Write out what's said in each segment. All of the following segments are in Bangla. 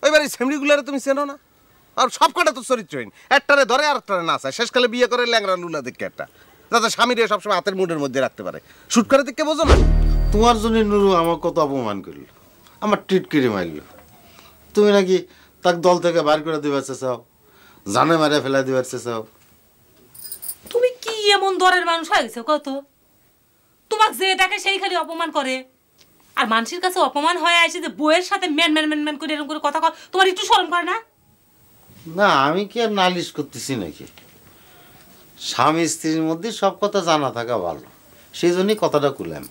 ওই বাড়ির সেমরিগুলারে তুমি চেনো না? আর সব কটা তো চরিত্রহীন, একটারে ধরে আর একটারে না চায়, শেষকালে বিয়ে করে ল্যাংরা লুলা দেখে একটা, যাতে স্বামীরে সবসময় হাতের মুঠের মধ্যে রাখতে পারে। শুট করে দেখে বোঝো না? তোমার জন্য নুরু আমার কত অপমান করল, আমার টিটকিরি মারল। তুমি নাকি তাকে দল থেকে বার করে দিবার চাও, জানে মারে ফেলা দিবার চাও। তুমি কি এমন দরের মানুষ হয়ে গেছো কত? তোমাকে যে দেখে সেই খালি অপমান করে, আর মানুষের কাছে অপমান হয়ে আসে যে বউয়ের সাথে ম্যান ম্যান ম্যান ম্যান করে এরকম করে কথা কর, তোমার একটু শরম করে না? না, আমি কি আর নালিশ করতেছি নাকি? স্বামী স্ত্রীর মধ্যে সব কথা জানা থাকা ভালো, সেই জন্যই কথাটা খুললাম।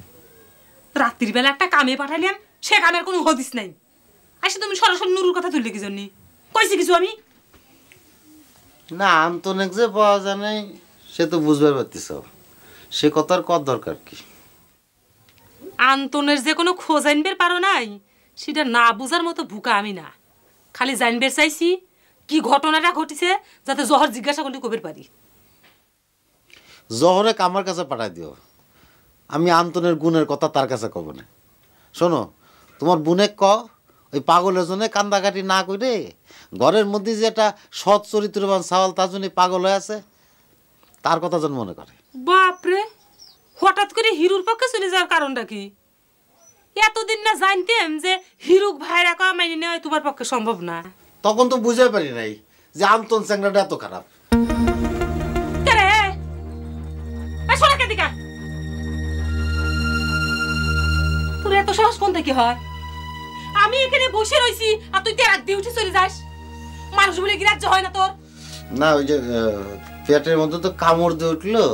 রাত্রির বেলা একটা কামে পাঠাইলাম, সে কামের কোনো হদিস নাই, আসে তুমি সরাসরি নুরুর কথা তুললে কি জন্য? কইছি কিছু আমি? না, আন্তনিক যে পাওয়া যায় নাই সে তো বুঝবার পারতিস, সে কথার কত দরকার কি? আন্তনের যে কোনো খোঁজ আনবের পারো নাই, সেটা না বুঝার মতো ভুকা আমি না। খালি জানবের চাইছি কি ঘটনাটা ঘটিছে, যাতে জহর জিজ্ঞাসা করলে কবের পারি। জহরে আমার কাছে পাঠাই দিও, আমি আন্তনের গুণের কথা তার কাছে কব না। শোনো, তোমার বুনে ওই পাগলের জন্য কান্দাকাটি না করে ঘরের মধ্যে যে একটা সৎ চরিত্রবান সাওয়াল তার জন্য পাগল হয়ে আছে, তার কথা যেন মনে করে। বাপরে, হঠাৎ করে হিরুর পক্ষে চলে যাওয়ার কারণটা কি? এতদিন না জানতাম যে হিরুক ভাইরা কা মাইনে নেওয়া তোমার পক্ষে সম্ভব না। তখন তো বুঝতে পারি নাই যে আন্তন চ্যাংড়াটা এত খারাপ। তোর এত সাহস কোন থেকে হয়? আমি এখানে বসে রইছি আর তুই তেরাক দিয়ে উঠে চলে যাস। মানুষ বলে গ্রাহ্য হয় না তোর? না, ওই যে পেটের মধ্যে তো কামড় দিয়ে উঠলো,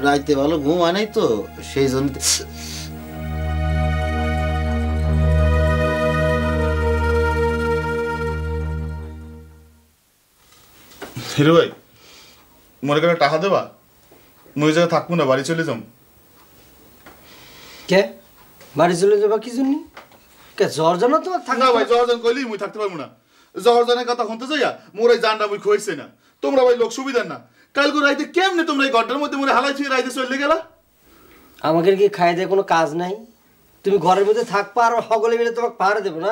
রাইতে ভালো ঘুম হয় নাই তো, সেই জন্য। হিরো ভাই, মনে করে টাকা দেবা? মই জায়গায় থাকবো না, বাড়ি চলে যাম। কে বাড়ি চলে যাবা কি জন্য? কে জ্বর জানো তোমার? না ভাই, জ্বরজন কইলি মুই থাকতে পারবো না। জ্বরজনের কথা শুনতে যাইয়া মোর এই জানটা মুই খুঁজছে না। তোমরা ভাই লোক সুবিধার না, কালকে রাইতে কেমনে তোমরা এই ঘরটার মধ্যে মোরে হালাই ছুঁয়ে রাইতে চলে গেলা? আমাকে কি খাই দেয় কোনো কাজ নাই? তুমি ঘরের মধ্যে থাকবা আর সকলে মিলে তোমাকে পাহাড়ে দেবো না?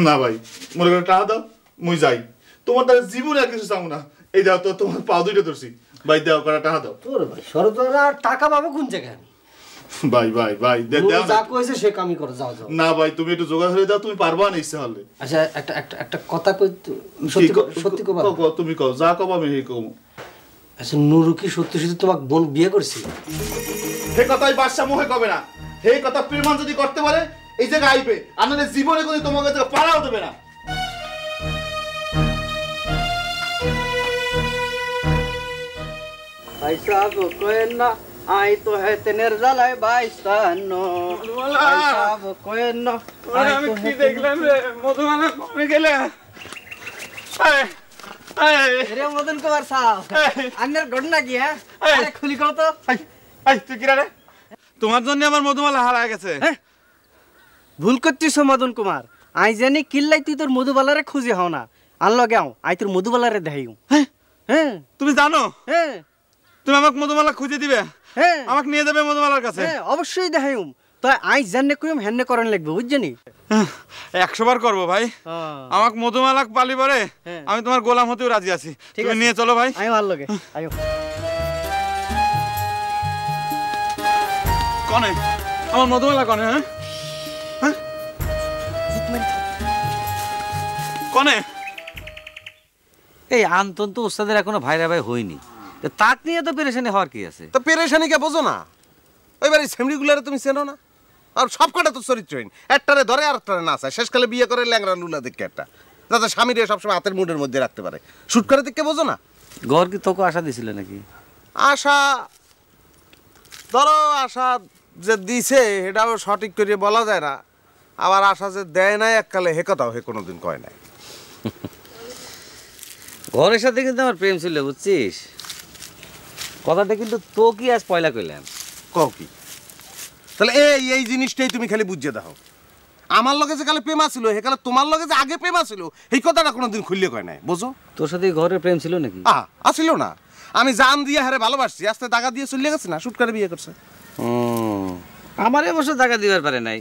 না ভাই, মনে করে টাকা দাও, মুই যাই। তোমার দ্বারা জীবনে আর কিছু চাও না। এই দাও তো, তোমার পা দুইটা ধরছি ভাই, দাও করা টাকা দাও। তোর ভাই শরৎ আর টাকা পাবো কোন জায়গায়? ভাই ভাই ভাই দাও যা কইছে সে কামই করো, যাও যাও। না ভাই, তুমি একটু জোগাড় হয়ে দাও, তুমি পারবা না ইচ্ছা হলে। আচ্ছা, একটা একটা একটা কথা কই, সত্যি সত্যি কবা? তুমি কও, যা কবা আমি এই কও। আচ্ছা, নুরু কি সত্যি সত্যি তোমাকে বোন বিয়ে করছে? হে কথাই বাদশা মোহে কবে না, হে কথা প্রেমান যদি করতে পারে এই জায়গায় আইবে, আপনাদের জীবনে কোনো তোমাকে পাড়াও দেবে না। भाई साहब कोई ना आई तो है तेनेर जलाए बाइस्तानो भाई साहब कोई ना आई तो है देखलाम रे मधुमाला कमे गेले अरे मदन कुमार साहब अन्यर घटना की है अरे खुली कहो तो তুই কি রে? তোমার জন্য আমার মধুমালা হারায় গেছে। ভুল করছিস মদন কুমার, আই জানি কিল্লাই তুই তোর মধুবালারে খুঁজে হও না, আনলো গাও আই তোর মধুবালারে দেখাইও। হ্যাঁ, তুমি জানো হ্যাঁ তুমি আমাকে মধুমালা খুঁজে দিবে? হ্যাঁ, আমাকে নিয়ে যাবে মধুমালার কাছে? হ্যাঁ অবশ্যই দেখাইও। তো আই জাননে কইম হেননে করন লাগবে, বুঝছনি? 100 বার করবো ভাই। আমাকে মধুমালা পালি পরে আমি তোমার গোলাম হতেও রাজি আছি। তুমি নিয়ে চলো ভাই। আই ভালো লাগে, আইও। কনে আমার মধুমালা কনে? হ্যাঁ কনে? এই আন্তন তো ওস্তাদের এখনো ভাইরা ভাই হয়নি, তাক নিয়ে তো পেরেশানি হওয়ার কি আছে? তো পেরেশানি কে বোঝো না? ওই বাড়ির সেমরিগুলারে তুমি চেনো না? আর সব কটা তো চরিত্রহীন, একটারে ধরে আর একটারে না চায়, শেষকালে বিয়ে করে ল্যাংরা লুলা দেখে একটা, যাতে স্বামীরে সবসময় হাতের মুঠের মধ্যে রাখতে পারে। শুট করে দেখে বোঝো না? ঘর কি তোকে আশা দিছিল নাকি? আশা ধরো, আশা যে দিছে এটাও সঠিক করে বলা যায় না, আবার আশা যে দেয় নাই এককালে হে কথাও হে কোনোদিন কয় নাই। ঘরের সাথে কিন্তু আমার প্রেম ছিল, বুঝছিস? কথাটা কিন্তু তো কি আজ পয়লা কইলাম। কও কি? তাহলে এই জিনিসটাই তুমি খালি বুঝিয়ে দাও। আমার লগে যে কালে প্রেম ছিল সেকালে তোমার লগে যে আগে প্রেম ছিল এই কথাটা কোনোদিন খুললে কয় নাই, বুঝো? তোর সাথে ঘরের প্রেম ছিল নাকি? আসিল না। আমি জান দিয়ে হারে ভালোবাসছি, আস্তে দাগা দিয়ে চলে গেছে না, শুট করে বিয়ে করছে। আমার অবশ্য টাকা দিবার পারে নাই,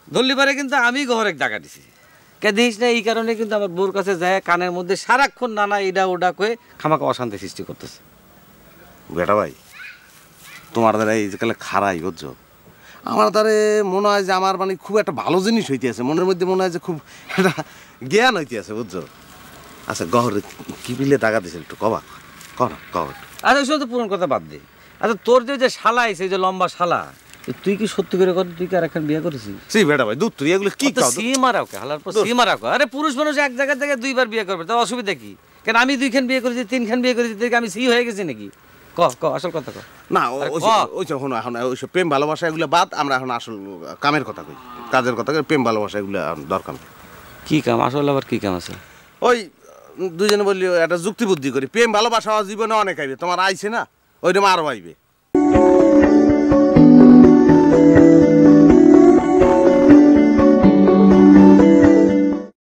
ধরলি পারে কিন্তু আমি ঘরে টাকা দিছি। কে দিস না এই কারণে কিন্তু আমার বউর কাছে যায় কানের মধ্যে সারাক্ষণ নানা এটা ওটা কয়ে খামাকে অশান্তি সৃষ্টি করতেছে। বেটা ভাই তোমার দ্বারা এই যে কালে খারাই বুঝছো, আমার দ্বারে মনে হয় যে আমার মানে খুব একটা ভালো জিনিস হইতে আছে, মনের মধ্যে মনে হয় যে খুব একটা জ্ঞান হইতে আছে বুঝছো। আচ্ছা গহরে কি বিলে টাকা দিছিল একটু কবা কর কর। আচ্ছা ওই তো পুরনো কথা বাদ দে। আচ্ছা তোর যে শালা আছে যে লম্বা শালা, তুই কি সত্যি করে কর তুই কি আর এখন বিয়ে করেছিস? সেই বেটা ভাই দুধ তুই এগুলো কি খাও? সীমারাও কে হালার পর সীমারাও। আরে পুরুষ মানুষ এক জায়গা থেকে দুইবার বিয়ে করবে, তার অসুবিধা কি? কেন আমি 2খান বিয়ে করেছি 3খান বিয়ে করেছি, দেখে আমি সি হয়ে গেছি নাকি? ক ক আসল কথা ক না। ওই শোনো এখন ওইসব প্রেম ভালোবাসা এগুলো বাদ, আমরা এখন আসল কামের কথা কই, কাজের কথা কই। প্রেম ভালোবাসা এগুলো দরকার নেই। কি কাম আসলে আবার কি কাম আছে? ওই দুজনে বললি একটা যুক্তি বুদ্ধি করি, প্রেম ভালোবাসা জীবনে অনেক আইবে, তোমার আইছে না ওইরকম আরও আইবে।